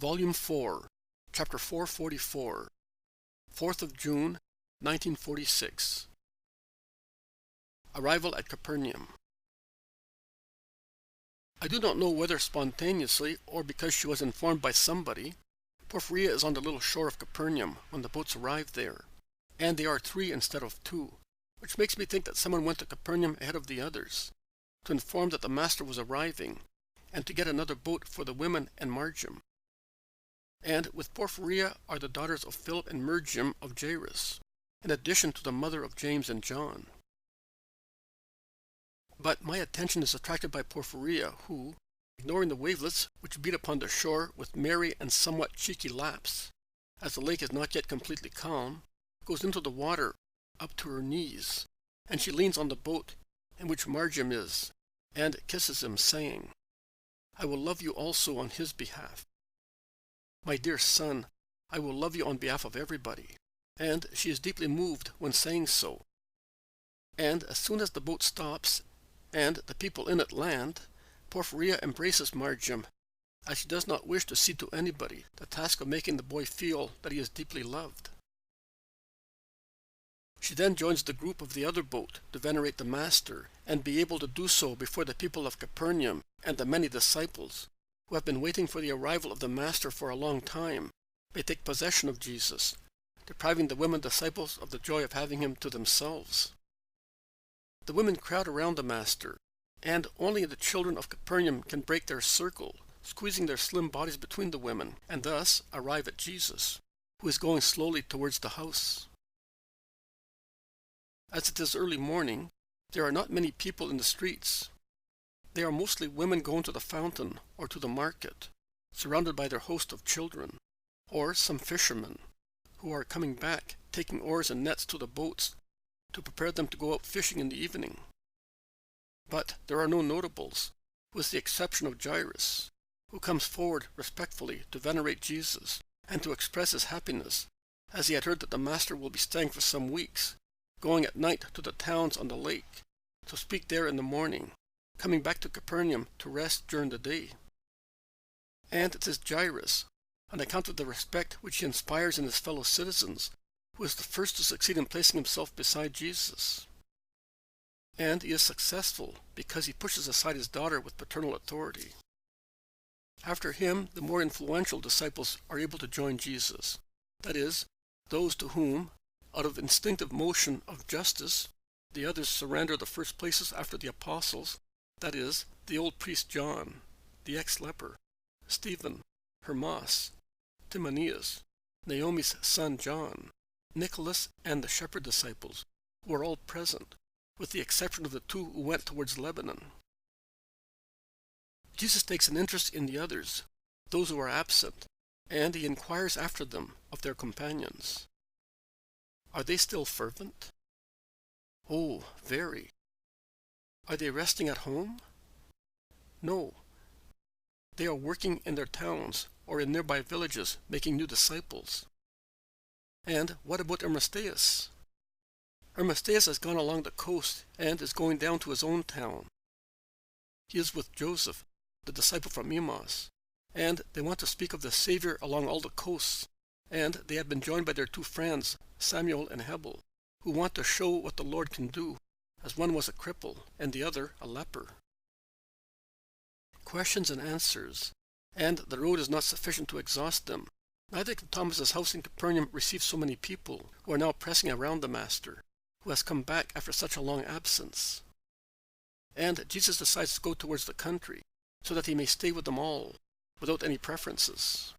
Volume 4, Chapter 444, 4th of June, 1946. Arrival at Capernaum. I do not know whether spontaneously or because she was informed by somebody, Porphyria is on the little shore of Capernaum when the boats arrive there, and they are 3 instead of 2, which makes me think that someone went to Capernaum ahead of the others, to inform that the master was arriving, and to get another boat for the women and Margim. And with Porphyria are the daughters of Philip and Margim of Jairus, in addition to the mother of James and John. But my attention is attracted by Porphyria, who, ignoring the wavelets which beat upon the shore with merry and somewhat cheeky laps, as the lake is not yet completely calm, goes into the water up to her knees, and she leans on the boat in which Margim is, and kisses him, saying, "I will love you also on his behalf. My dear son, I will love you on behalf of everybody." And she is deeply moved when saying so. And as soon as the boat stops, and the people in it land, Porphyria embraces Margim, as she does not wish to cede to anybody the task of making the boy feel that he is deeply loved. She then joins the group of the other boat to venerate the Master, and be able to do so before the people of Capernaum and the many disciples, who have been waiting for the arrival of the Master for a long time, may take possession of Jesus, depriving the women disciples of the joy of having him to themselves. The women crowd around the Master, and only the children of Capernaum can break their circle, squeezing their slim bodies between the women, and thus arrive at Jesus, who is going slowly towards the house. As it is early morning, there are not many people in the streets. They are mostly women going to the fountain or to the market, surrounded by their host of children, or some fishermen, who are coming back, taking oars and nets to the boats, to prepare them to go out fishing in the evening. But there are no notables, with the exception of Jairus, who comes forward respectfully to venerate Jesus, and to express his happiness, as he had heard that the Master will be staying for some weeks, going at night to the towns on the lake, to speak there in the morning, coming back to Capernaum to rest during the day. And it is Jairus, on account of the respect which he inspires in his fellow citizens, who is the first to succeed in placing himself beside Jesus. And he is successful because he pushes aside his daughter with paternal authority. After him, the more influential disciples are able to join Jesus, that is, those to whom, out of instinctive motion of justice, the others surrender the first places after the apostles, that is, the old priest John, the ex-leper, Stephen, Hermas, Timoneus, Naomi's son John, Nicholas, and the shepherd disciples, who are all present, with the exception of the 2 who went towards Lebanon. Jesus takes an interest in the others, those who are absent, and he inquires after them of their companions. Are they still fervent? Oh, very. Are they resting at home? No. They are working in their towns or in nearby villages, making new disciples. And what about Arimatheus? Arimatheus has gone along the coast and is going down to his own town. He is with Joseph, the disciple from Emmaus, and they want to speak of the Savior along all the coasts, and they have been joined by their 2 friends, Samuel and Hebel, who want to show what the Lord can do, as one was a cripple and the other a leper. Questions and answers, and the road is not sufficient to exhaust them. Neither can Thomas's house in Capernaum receive so many people who are now pressing around the Master, who has come back after such a long absence. And Jesus decides to go towards the country, so that he may stay with them all, without any preferences.